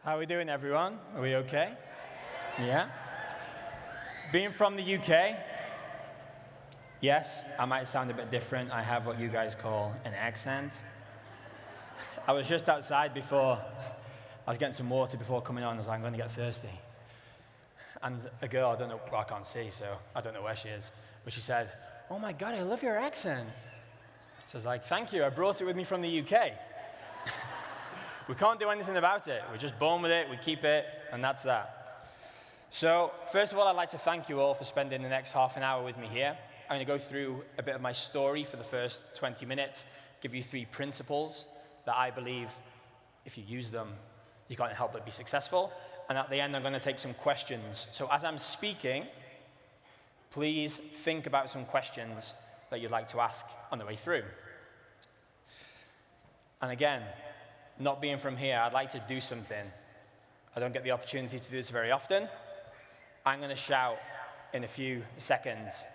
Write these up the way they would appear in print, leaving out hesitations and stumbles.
How are we doing, everyone? Are we okay? Yeah? Being from the UK, yes, I might sound a bit different. I have what you guys call an accent. I was just outside before, I was getting some water before coming on. I was like, I'm going to get thirsty. And a girl, I don't know, well, I can't see, so I don't know where she is, but she said, "Oh my God, I love your accent." So I was like, "Thank you, I brought it with me from the UK." We can't do anything about it. We're just born with it, we keep it, and that's that. So, first of all, I'd like to thank you all for spending the next half an hour with me here. I'm going to go through a bit of my story for the first 20 minutes, give you 3 principles that I believe, if you use them, you can't help but be successful. And at the end, I'm going to take some questions. So as I'm speaking, please think about some questions that you'd like to ask on the way through. And again, not being from here, I'd like to do something. I don't get the opportunity to do this very often. I'm going to shout in a few seconds,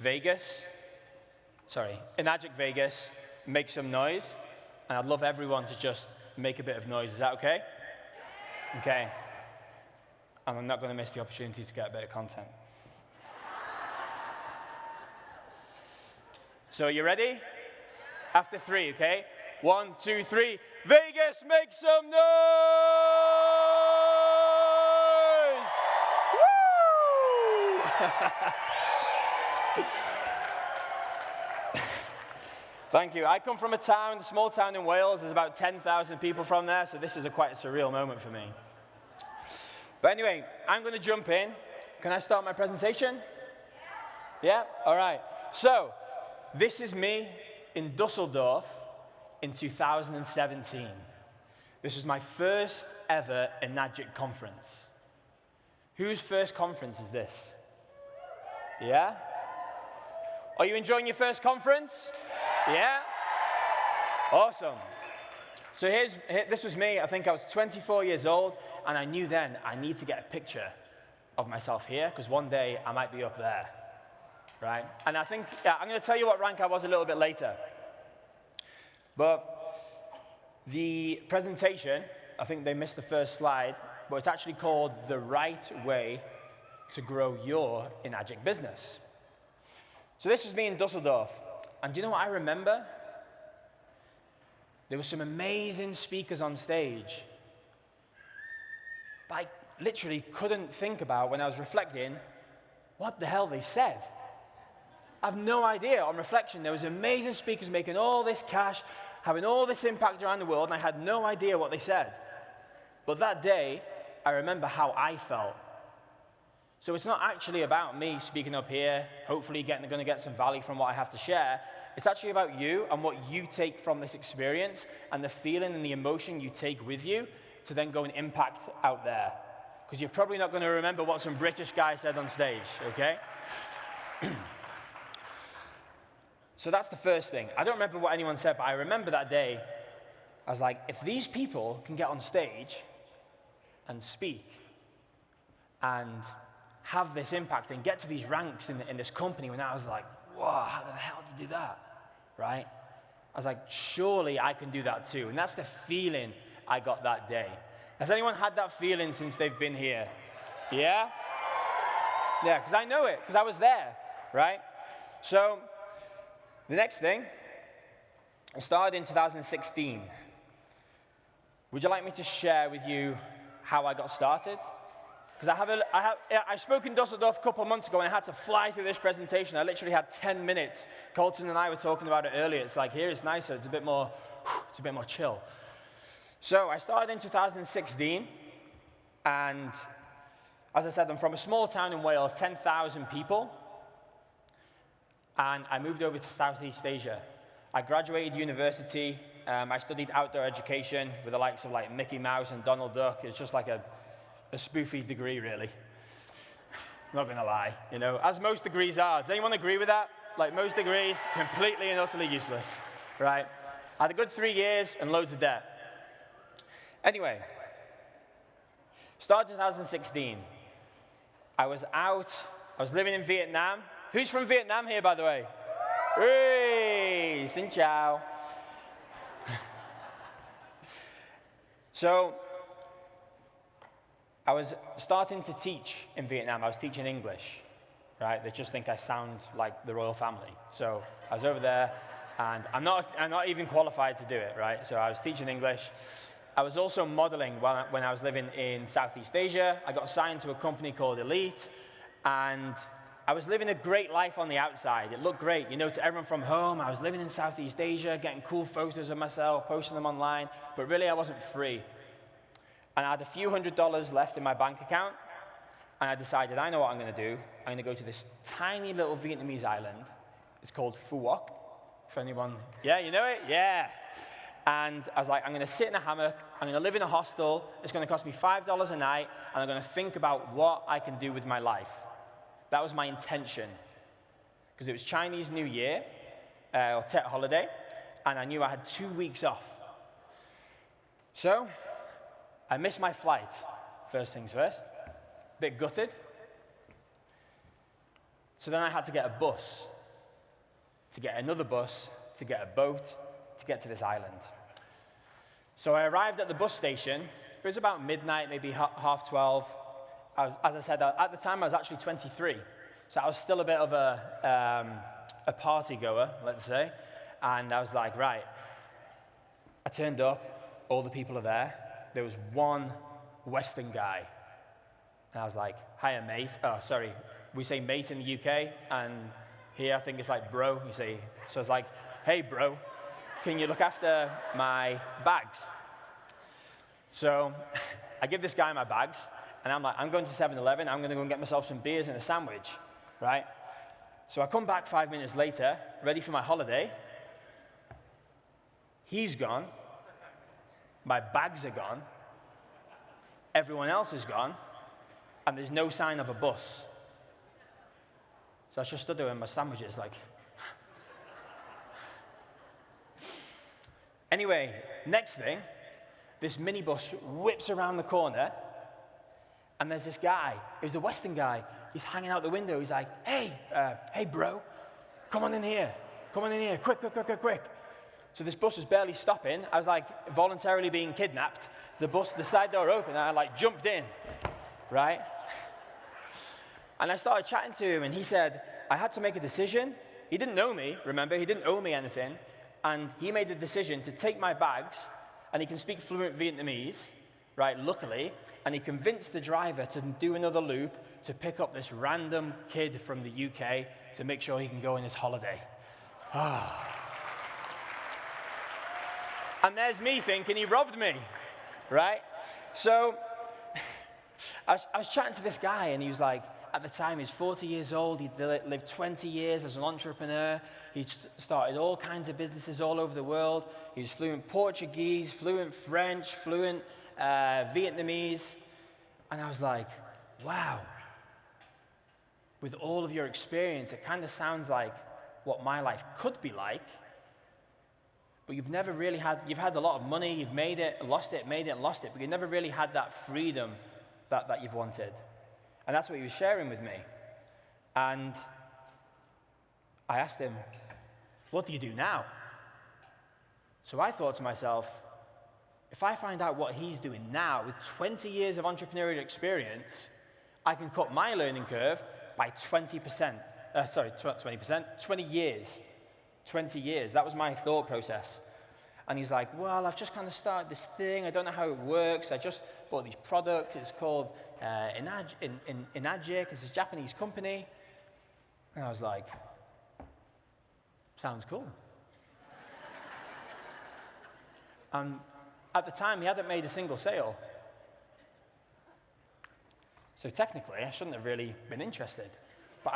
Enagic Vegas, make some noise. And I'd love everyone to just make a bit of noise. Is that okay? Okay. And I'm not going to miss the opportunity to get a bit of content. So are you ready? After 3, okay? 1, 2, 3. Vegas, make some noise! Woo! Thank you. I come from a small town in Wales. There's about 10,000 people from there, so this is quite a surreal moment for me. But anyway, I'm going to jump in. Can I start my presentation? Yeah? All right. So, this is me in Dusseldorf in 2017. This was my first ever Enagic conference. Whose first conference is this? Yeah? Are you enjoying your first conference? Yeah? Awesome. So this was me. I think I was 24 years old, and I knew then I need to get a picture of myself here, because one day I might be up there, right? And I think, I'm going to tell you what rank I was a little bit later. But the presentation, I think they missed the first slide, but it's actually called The Right Way to Grow Your Enagic Business. So this was me in Dusseldorf. And do you know what I remember? There were some amazing speakers on stage. But I literally couldn't think about, when I was reflecting, what the hell they said. I have no idea. On reflection, there was amazing speakers making all this cash, having all this impact around the world, and I had no idea what they said. But that day, I remember how I felt. So it's not actually about me speaking up here, hopefully going to get some value from what I have to share. It's actually about you and what you take from this experience and the feeling and the emotion you take with you to then go and impact out there. Because you're probably not going to remember what some British guy said on stage, okay? So that's the first thing. I don't remember what anyone said, but I remember that day. I was like, if these people can get on stage and speak and have this impact and get to these ranks in this company, when I was like, whoa, how the hell did you do that, right? I was like, surely I can do that too. And that's the feeling I got that day. Has anyone had that feeling since they've been here? Yeah? Yeah, because I know it, because I was there, right? So, the next thing, I started in 2016. Would you like me to share with you how I got started? Because I spoke in Dusseldorf a couple of months ago, and I had to fly through this presentation. I literally had 10 minutes. Colton and I were talking about it earlier. It's like, here it's nicer. It's a bit more chill. So I started in 2016, and as I said, I'm from a small town in Wales, 10,000 people, and I moved over to Southeast Asia. I graduated university. I studied outdoor education with the likes of like Mickey Mouse and Donald Duck. It's just like a spoofy degree, really. Not gonna lie, as most degrees are. Does anyone agree with that? Like most degrees, completely and utterly useless, right? I had a good 3 years and loads of debt. Anyway, started 2016. I was living in Vietnam. Who's from Vietnam here, by the way? Hey, xin chào. So I was starting to teach in Vietnam. I was teaching English, right? They just think I sound like the royal family. So I was over there, and I'm not even qualified to do it, right? So I was teaching English. I was also modeling when I was living in Southeast Asia. I got signed to a company called Elite, and I was living a great life on the outside. It looked great, you know, to everyone from home. I was living in Southeast Asia, getting cool photos of myself, posting them online, but really I wasn't free. And I had a few $100s left in my bank account, and I decided, I know what I'm going to do. I'm going to go to this tiny little Vietnamese island. It's called Phu Quoc, for anyone. Yeah, you know it? Yeah. And I was like, I'm going to sit in a hammock, I'm going to live in a hostel, it's going to cost me $5 a night, and I'm going to think about what I can do with my life. That was my intention, because it was Chinese New Year, or Tet holiday, and I knew I had 2 weeks off. So, I missed my flight, first things first, a bit gutted. So then I had to get a bus, to get another bus, to get a boat, to get to this island. So I arrived at the bus station. It was about midnight, maybe 12:30. As I said, at the time I was actually 23, so I was still a bit of a party goer, let's say. And I was like, right. I turned up, all the people are there. There was one Western guy, and I was like, hiya, mate. Oh, sorry, we say mate in the UK, and here I think it's like bro, you say. So I was like, hey, bro, can you look after my bags? So I give this guy my bags, and I'm like, I'm going to 7-Eleven, I'm going to go and get myself some beers and a sandwich, right? So I come back 5 minutes later, ready for my holiday. He's gone. My bags are gone. Everyone else is gone, and there's no sign of a bus. So I just stood there with my sandwiches, like. Anyway, next thing, this minibus whips around the corner, and there's this guy. It was a Western guy. He's hanging out the window. He's like, hey, bro, come on in here. Come on in here, quick, quick, quick, quick, quick. So this bus was barely stopping. I was like voluntarily being kidnapped. The side door opened, and I like jumped in, right? And I started chatting to him, and he said, I had to make a decision. He didn't know me, remember, he didn't owe me anything. And he made the decision to take my bags, and he can speak fluent Vietnamese, right, luckily, and he convinced the driver to do another loop to pick up this random kid from the UK to make sure he can go on his holiday. And there's me thinking he robbed me, right? So I was chatting to this guy, and he was like, at the time, he's 40 years old. He'd lived 20 years as an entrepreneur. He'd started all kinds of businesses all over the world. He was fluent Portuguese, fluent French, fluent Vietnamese. And I was like, wow. With all of your experience, it kind of sounds like what my life could be like. But you've never really you've had a lot of money, you've made it, lost it, made it, and lost it, but you've never really had that freedom that you've wanted. And that's what he was sharing with me. And I asked him, what do you do now? So I thought to myself, if I find out what he's doing now with 20 years of entrepreneurial experience, I can cut my learning curve by 20%. 20 years. 20 years. That was my thought process. And he's like, well, I've just kind of started this thing. I don't know how it works. I just bought this product. It's called Enagic. It's a Japanese company. And I was like, sounds cool. At the time, he hadn't made a single sale. So technically, I shouldn't have really been interested. But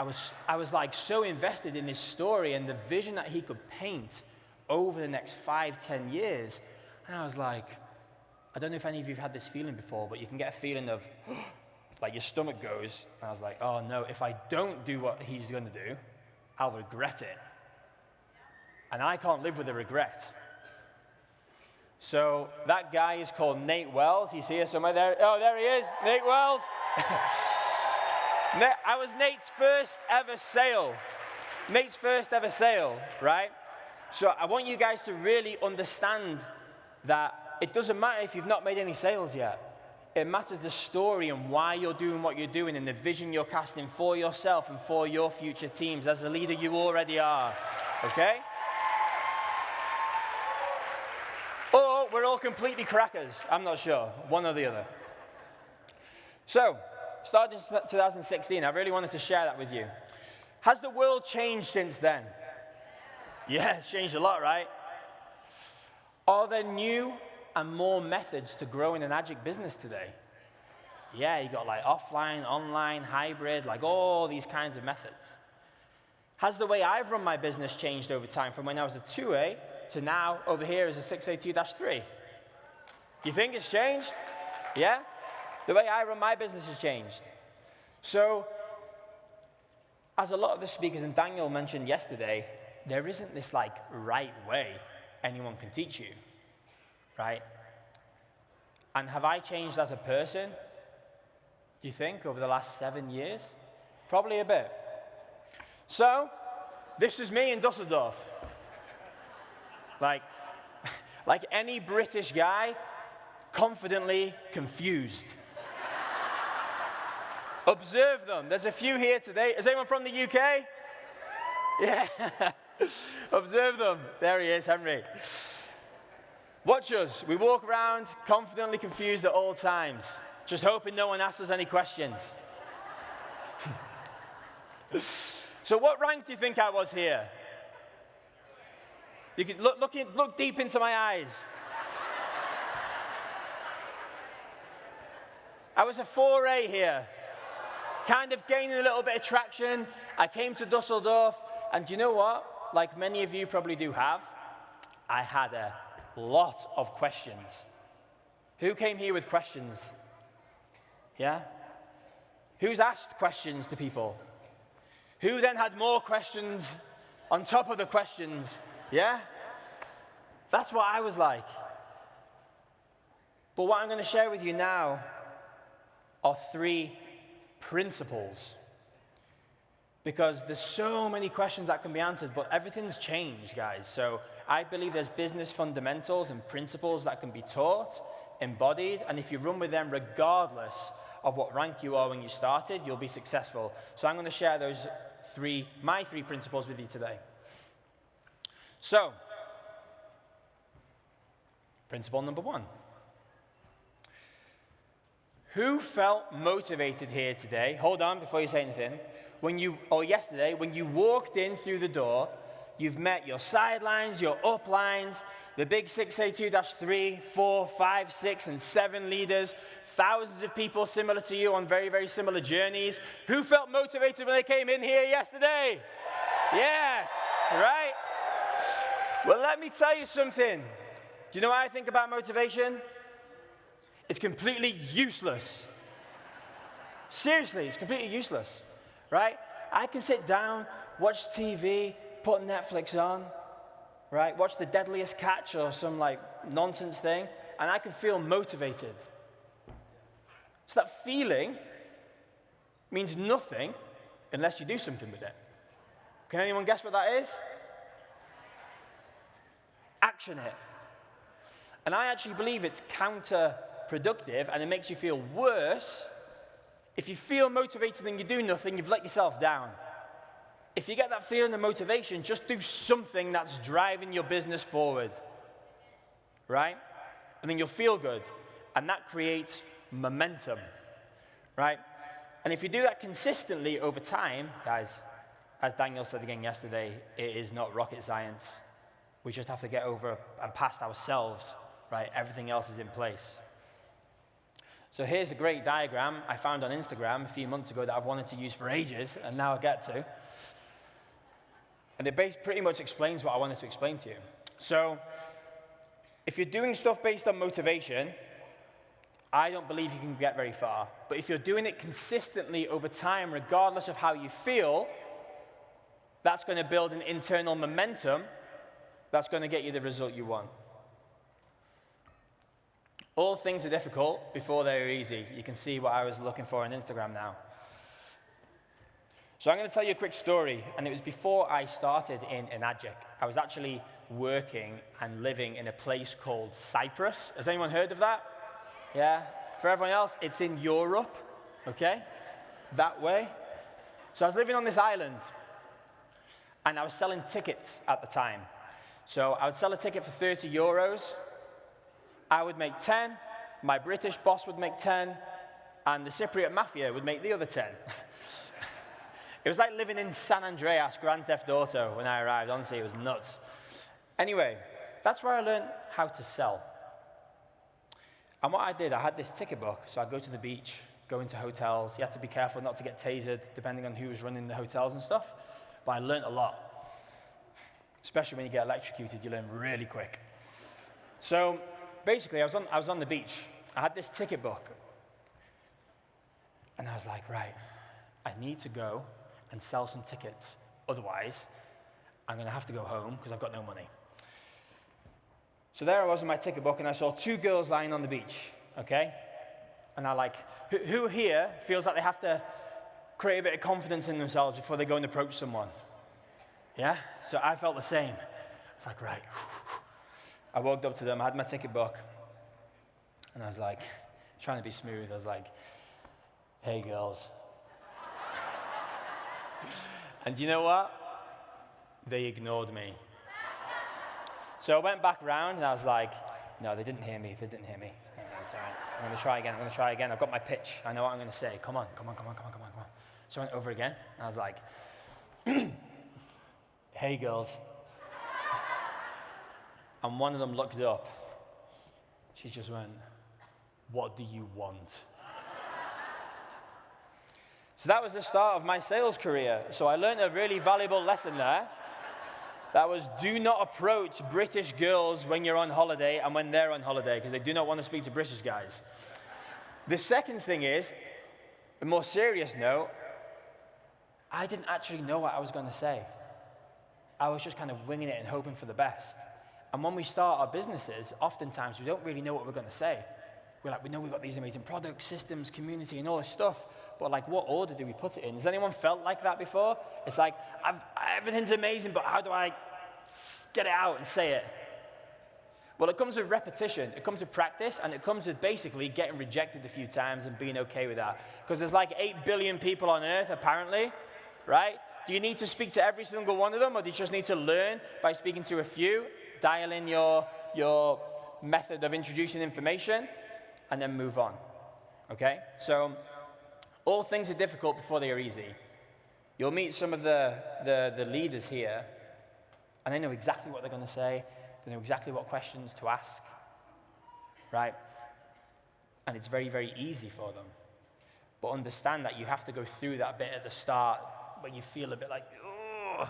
I was like so invested in his story and the vision that he could paint over the next 5-10 years. And I was like, I don't know if any of you have had this feeling before, but you can get a feeling of, like your stomach goes. And I was like, oh no, if I don't do what he's going to do, I'll regret it. And I can't live with the regret. So that guy is called Nate Wells. He's here somewhere there. Oh, there he is, Nate Wells. I was Nate's first ever sale. Nate's first ever sale, right? So I want you guys to really understand that it doesn't matter if you've not made any sales yet. It matters the story and why you're doing what you're doing and the vision you're casting for yourself and for your future teams. As a leader, you already are, okay? Or we're all completely crackers. I'm not sure, one or the other. So, starting 2016, I really wanted to share that with you. Has the world changed since then? Yeah, it's changed a lot, right? Are there new and more methods to grow an Enagic business today? Yeah, you got like offline, online, hybrid, like all these kinds of methods. Has the way I've run my business changed over time from when I was a 2A to now over here as a 6A2-3? Do you think it's changed? Yeah? The way I run my business has changed. So, as a lot of the speakers, and Daniel mentioned yesterday, there isn't this like right way anyone can teach you, right? And have I changed as a person, do you think, over the last 7 years? Probably a bit. So, this is me in Dusseldorf. Like any British guy, confidently confused. Observe them. There's a few here today. Is anyone from the UK? Yeah. Observe them. There he is, Henry. Watch us. We walk around confidently confused at all times, just hoping no one asks us any questions. So what rank do you think I was here? You could look deep into my eyes. I was a 4A here. Kind of gaining a little bit of traction. I came to Dusseldorf, and do you know what? Like many of you probably do have, I had a lot of questions. Who came here with questions? Yeah? Who's asked questions to people? Who then had more questions on top of the questions? Yeah? That's what I was like. But what I'm going to share with you now are 3 principles. Because there's so many questions that can be answered, but everything's changed, guys. So I believe there's business fundamentals and principles that can be taught, embodied, and if you run with them regardless of what rank you are when you started, you'll be successful. So I'm going to share those my 3 principles with you today. So, principle number 1. Who felt motivated here today? Hold on before you say anything. Yesterday, when you walked in through the door, you've met your sidelines, your uplines, the big 6A2-3, 4, 5, 6, and 7 leaders, thousands of people similar to you on very, very similar journeys. Who felt motivated when they came in here yesterday? Yes, right? Well, let me tell you something. Do you know what I think about motivation? It's completely useless. Seriously, it's completely useless, right? I can sit down, watch TV, put Netflix on, right? Watch The Deadliest Catch or some like nonsense thing, and I can feel motivated. So that feeling means nothing unless you do something with it. Can anyone guess what that is? Action it. And I actually believe it's counterproductive, and it makes you feel worse. If you feel motivated and you do nothing, you've let yourself down. If you get that feeling of motivation, just do something that's driving your business forward, right? And then you'll feel good, and that creates momentum, right? And if you do that consistently over time, guys, as Daniel said again yesterday, it is not rocket science. We just have to get over and past ourselves, right? Everything else is in place. So here's a great diagram I found on Instagram a few months ago that I've wanted to use for ages, and now I get to. And it pretty much explains what I wanted to explain to you. So if you're doing stuff based on motivation, I don't believe you can get very far. But if you're doing it consistently over time, regardless of how you feel, that's going to build an internal momentum that's going to get you the result you want. All things are difficult before they're easy. You can see what I was looking for on Instagram now. So I'm going to tell you a quick story, and it was before I started in Enagic. I was actually working and living in a place called Cyprus. Has anyone heard of that? Yeah? For everyone else, it's in Europe, okay? That way. So I was living on this island, and I was selling tickets at the time. So I would sell a ticket for 30 euros. I would make 10, my British boss would make 10, and the Cypriot mafia would make the other 10. It was like living in San Andreas, Grand Theft Auto, when I arrived. Honestly, it was nuts. Anyway, that's where I learned how to sell. And what I did, I had this ticket book, so I'd go to the beach, go into hotels. You have to be careful not to get tasered, depending on who's running the hotels and stuff. But I learned a lot. Especially when you get electrocuted, you learn really quick. So basically, I was on the beach. I had this ticket book. And I was like, right, I need to go and sell some tickets. Otherwise, I'm going to have to go home because I've got no money. So there I was in my ticket book, and I saw 2 girls lying on the beach, okay? And I like, who here feels like they have to create a bit of confidence in themselves before they go and approach someone? Yeah? So I felt the same. It's like, right. I walked up to them, I had my ticket book, and I was like, trying to be smooth, I was like, hey girls. And you know what? They ignored me. So I went back around and I was like, no, they didn't hear me. They didn't hear me. No, it's all right. I'm going to try again. I've got my pitch. I know what I'm going to say. Come on. So I went over again and I was like, hey girls. And one of them looked up. She just went, what do you want? So that was the start of my sales career. So I learned a really valuable lesson there. That was, do not approach British girls when you're on holiday and when they're on holiday, because they do not want to speak to British guys. The second thing is, a more serious note, I didn't actually know what I was going to say. I was just kind of winging it and hoping for the best. And when we start our businesses, oftentimes we don't really know what we're going to say. We're like, we know we've got these amazing products, systems, community, and all this stuff, but like, what order do we put it in? Has anyone felt like that before? It's like, everything's amazing, but how do I get it out and say it? Well, it comes with repetition, it comes with practice, and it comes with basically getting rejected a few times and being okay with that. Because there's like 8 billion people on earth, apparently, right? Do you need to speak to every single one of them, or do you just need to learn by speaking to a few, dial in your method of introducing information, and then move on, okay? So all things are difficult before they are easy. You'll meet some of the leaders here, and they know exactly what they're going to say. They know exactly what questions to ask, right? And it's very, very easy for them. But understand that you have to go through that bit at the start when you feel a bit like, ugh.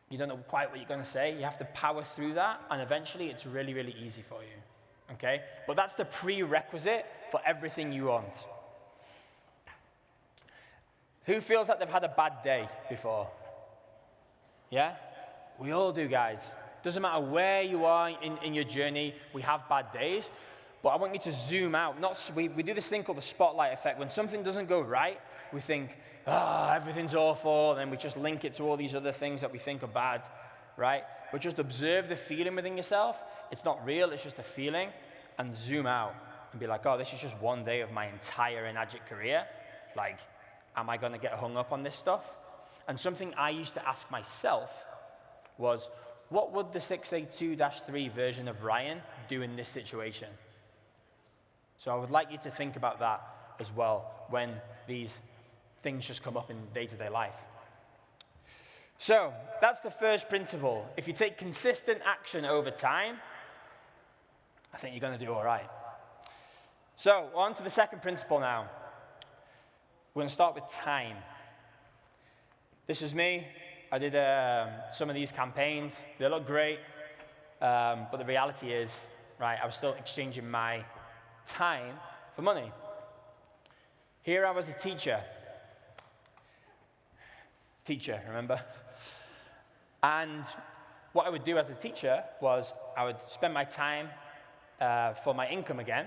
You don't know quite what you're going to say. You have to power through that, and eventually it's really, really easy for you, okay? But that's the prerequisite for everything you want. Who feels like they've had a bad day before? Yeah? We all do, guys. Doesn't matter where you are in your journey, we have bad days. But I want you to zoom out. We do this thing called the spotlight effect. When something doesn't go right, we think, everything's awful, and then we just link it to all these other things that we think are bad, right? But just observe the feeling within yourself. It's not real, it's just a feeling. And zoom out and be like, this is just one day of my entire Enagic career. Like, am I going to get hung up on this stuff? And something I used to ask myself was, what would the 682-3 version of Ryan do in this situation? So I would like you to think about that as well when these things just come up in day-to-day life. So that's the first principle. If you take consistent action over time, I think you're going to do all right. So on to the second principle now. We're going to start with time. This is me. I did some of these campaigns. They look great, but the reality is, right, I was still exchanging my time for money. Here I was a teacher, remember? And what I would do as a teacher was I would spend my time for my income again,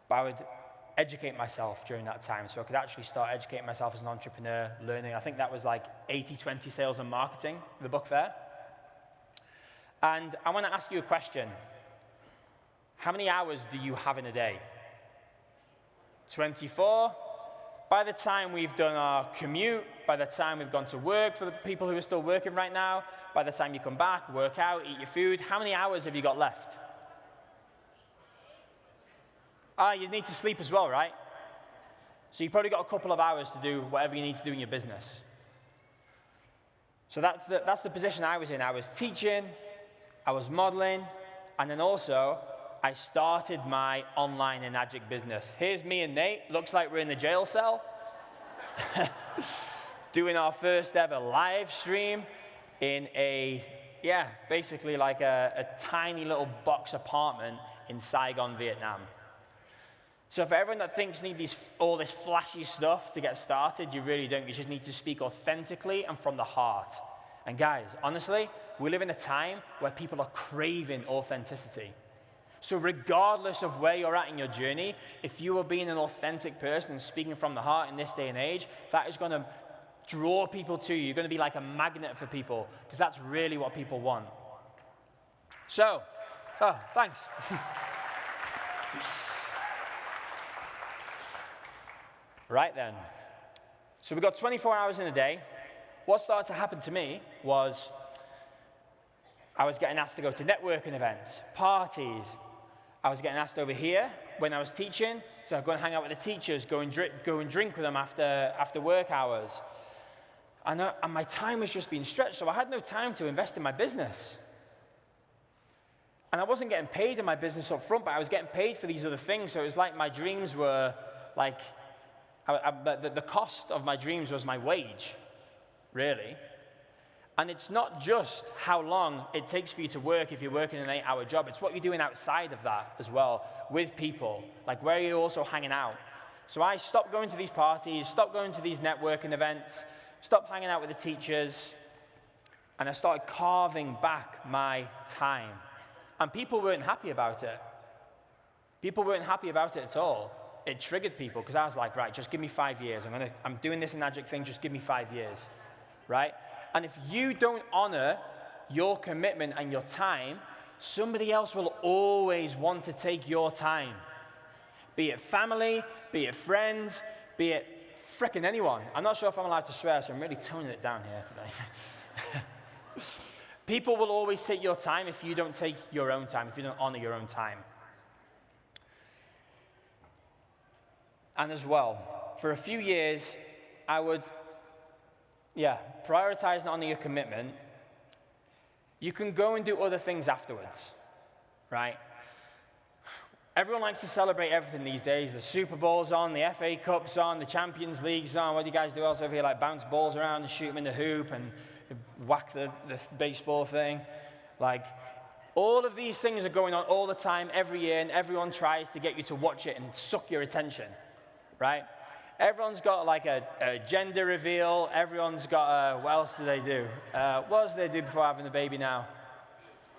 but I would educate myself during that time. So I could actually start educating myself as an entrepreneur, learning. I think that was like 80-20 sales and marketing, the book there. And I want to ask you a question. how many hours do you have in a day? 24. By the time we've done our commute, by the time we've gone to work for the people who are still working right now, by the time you come back, work out, eat your food, how many hours have you got left? You need to sleep as well, right? So you've probably got a couple of hours to do whatever you need to do in your business. So that's the position I was in. I was teaching, I was modeling, and then also I started my online Enagic business. Here's me and Nate. Looks like we're in the jail cell. Doing our first ever live stream in basically like a tiny little box apartment in Saigon, Vietnam. So for everyone that thinks you need all this flashy stuff to get started, you really don't. You just need to speak authentically and from the heart. And guys, honestly, we live in a time where people are craving authenticity. So regardless of where you're at in your journey, if you are being an authentic person and speaking from the heart in this day and age, that is going to draw people to you. You're going to be like a magnet for people, because that's really what people want. So, thanks. Right then. So we've got 24 hours in a day. What started to happen to me was I was getting asked to go to networking events, parties. I was getting asked over here when I was teaching to go and hang out with the teachers, go and drink with them after work hours. And my time was just being stretched, so I had no time to invest in my business. And I wasn't getting paid in my business up front, but I was getting paid for these other things, so it was like my dreams were like, the cost of my dreams was my wage, really. And it's not just how long it takes for you to work if you're working an 8-hour job. It's what you're doing outside of that as well with people. Like, where are you also hanging out? So I stopped going to these parties, stopped going to these networking events, stopped hanging out with the teachers, and I started carving back my time. And people weren't happy about it. People weren't happy about it at all. It triggered people, because I was like, right, just give me 5 years. I'm doing this Enagic thing, just give me 5 years, right? And if you don't honor your commitment and your time, somebody else will always want to take your time. Be it family, be it friends, be it frickin' anyone. I'm not sure if I'm allowed to swear, so I'm really toning it down here today. People will always take your time if you don't take your own time, if you don't honor your own time. And as well, for a few years, I would prioritize and honor your commitment. You can go and do other things afterwards, right? Everyone likes to celebrate everything these days. The Super Bowl's on, the FA Cup's on, the Champions League's on. What do you guys do else over here? Like bounce balls around and shoot them in the hoop and whack the baseball thing. Like, all of these things are going on all the time, every year, and everyone tries to get you to watch it and suck your attention, right? Everyone's got like a gender reveal. Everyone's got what else do they do? What else do they do before having the baby now?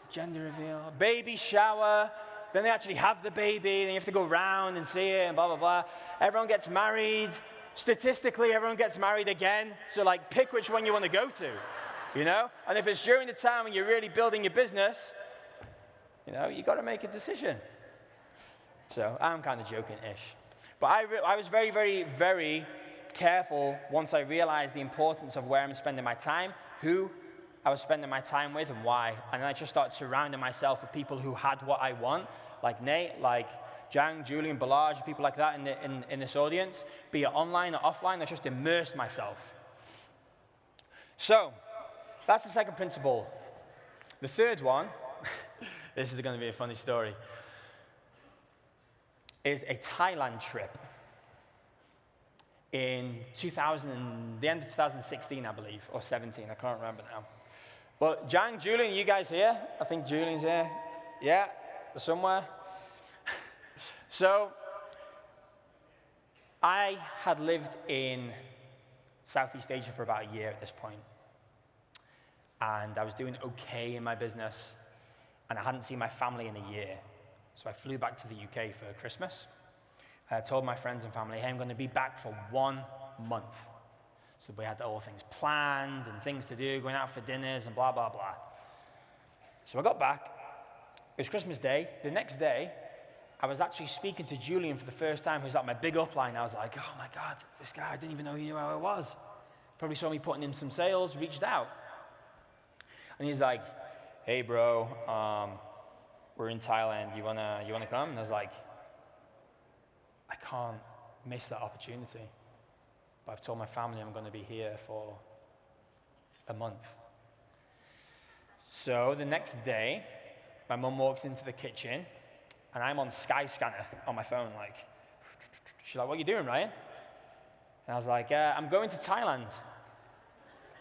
Gender reveal, baby shower. Then they actually have the baby. Then you have to go round and see it and blah, blah, blah. Everyone gets married. Statistically, everyone gets married again. So like, pick which one you want to go to, you know? And if it's during the time when you're really building your business, you know, you got to make a decision. So I'm kind of joking-ish. But I was very, very, very careful once I realized the importance of where I'm spending my time, who I was spending my time with, and why. And then I just started surrounding myself with people who had what I want, like Nate, like Jang, Julian, Balaj, people like that in this audience, be it online or offline. I just immersed myself. So that's the second principle. The third one, this is going to be a funny story, is a Thailand trip in the end of 2016, I believe, or 17, I can't remember now. But Jang, Julian, you guys here? I think Julian's here. Yeah, somewhere. So I had lived in Southeast Asia for about a year at this point. And I was doing okay in my business, and I hadn't seen my family in a year. So I flew back to the UK for Christmas. I told my friends and family, hey, I'm going to be back for 1 month. So we had all things planned and things to do, going out for dinners and blah, blah, blah. So I got back. It was Christmas Day. The next day, I was actually speaking to Julian for the first time, who's at my big upline. I was like, oh my God, this guy, I didn't even know he knew how I was. Probably saw me putting in some sales, reached out. And he's like, hey bro, we're in Thailand, you wanna come? And I was like, I can't miss that opportunity. But I've told my family I'm gonna be here for a month. So the next day, my mum walks into the kitchen, and I'm on Skyscanner on my phone, like, she's like, what are you doing, Ryan? And I was like, I'm going to Thailand.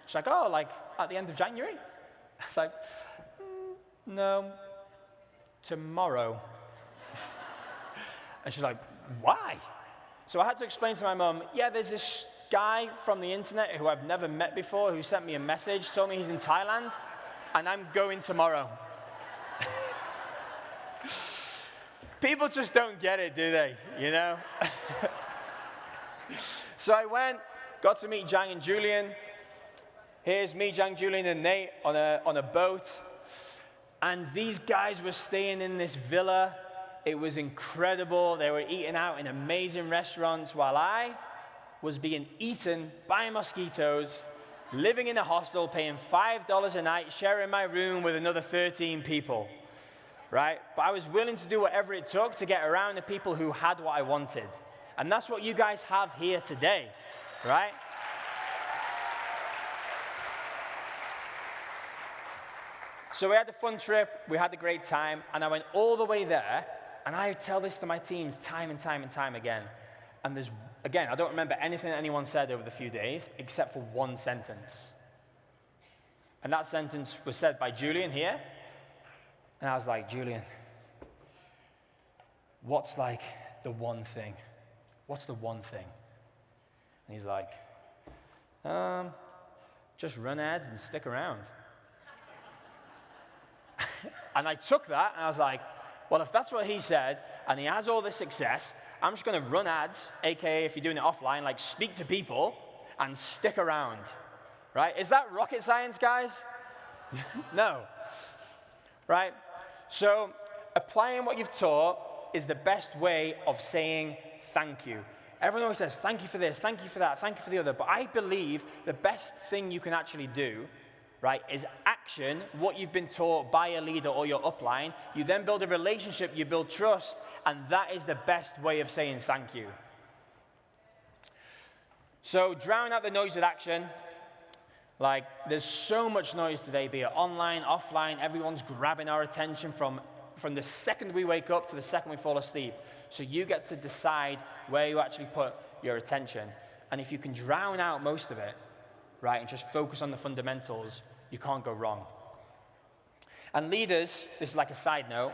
She's like, oh, like at the end of January? I was like, no, tomorrow. And she's like, why? So I had to explain to my mum, yeah, there's this guy from the internet who I've never met before who sent me a message, told me he's in Thailand, and I'm going tomorrow. People just don't get it, do they? You know? So I went, got to meet Jang and Julian. Here's me, Jang, Julian, and Nate on a boat. And these guys were staying in this villa. It was incredible. They were eating out in amazing restaurants while I was being eaten by mosquitoes, living in a hostel, paying $5 a night, sharing my room with another 13 people. Right? But I was willing to do whatever it took to get around the people who had what I wanted. And that's what you guys have here today, right? So we had a fun trip, we had a great time, and I went all the way there, and I tell this to my teams time and time and time again. And there's, again, I don't remember anything anyone said over the few days, except for one sentence. And that sentence was said by Julian here. And I was like, Julian, what's like the one thing? What's the one thing? And he's like, just run ads and stick around. And I took that and I was like, well, if that's what he said and he has all this success, I'm just going to run ads, aka if you're doing it offline, like speak to people and stick around, right? Is that rocket science, guys? No, right? So applying what you've taught is the best way of saying thank you. Everyone always says, thank you for this, thank you for that, thank you for the other. But I believe the best thing you can actually do, right, is action what you've been taught by a leader or your upline. You then build a relationship, you build trust, and that is the best way of saying thank you. So drown out the noise with action. Like, there's so much noise today, be it online, offline. Everyone's grabbing our attention from the second we wake up to the second we fall asleep. So you get to decide where you actually put your attention. And if you can drown out most of it, right, and just focus on the fundamentals, you can't go wrong. And leaders, this is like a side note,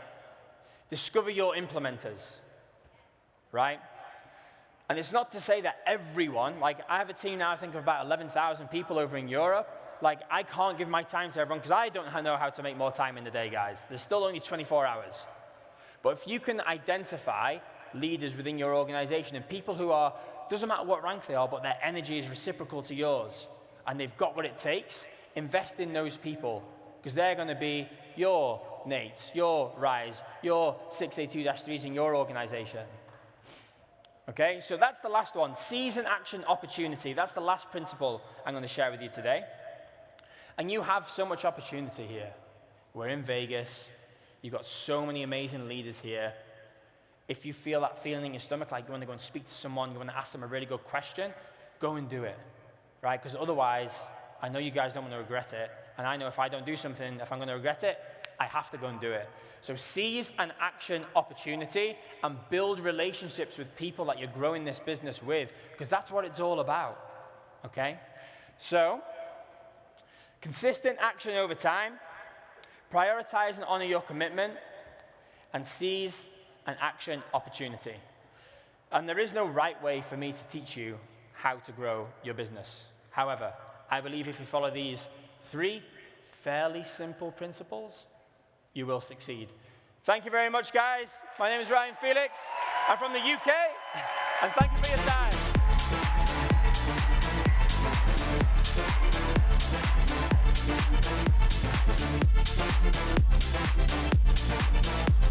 discover your implementers, right? And it's not to say that everyone, like I have a team now, I think of about 11,000 people over in Europe. Like I can't give my time to everyone because I don't know how to make more time in the day, guys. There's still only 24 hours. But if you can identify leaders within your organization and people who are, doesn't matter what rank they are, but their energy is reciprocal to yours and they've got what it takes, invest in those people because they're going to be your Nates, your Rise, your 6A2-3s in your organization. Okay, so that's the last one. Seize an action opportunity. That's the last principle I'm going to share with you today. And you have so much opportunity here. We're in Vegas. You've got so many amazing leaders here. If you feel that feeling in your stomach, like you want to go and speak to someone, you want to ask them a really good question, go and do it, right? Because otherwise, I know you guys don't want to regret it. And I know if I don't do something, if I'm going to regret it, I have to go and do it. So seize an action opportunity and build relationships with people that you're growing this business with, because that's what it's all about, okay? So, consistent action over time, prioritize and honor your commitment, and seize an action opportunity. And there is no right way for me to teach you how to grow your business. However, I believe if you follow these 3 fairly simple principles, you will succeed. Thank you very much, guys. My name is Ryan Felix. I'm from the UK, and thank you for your time.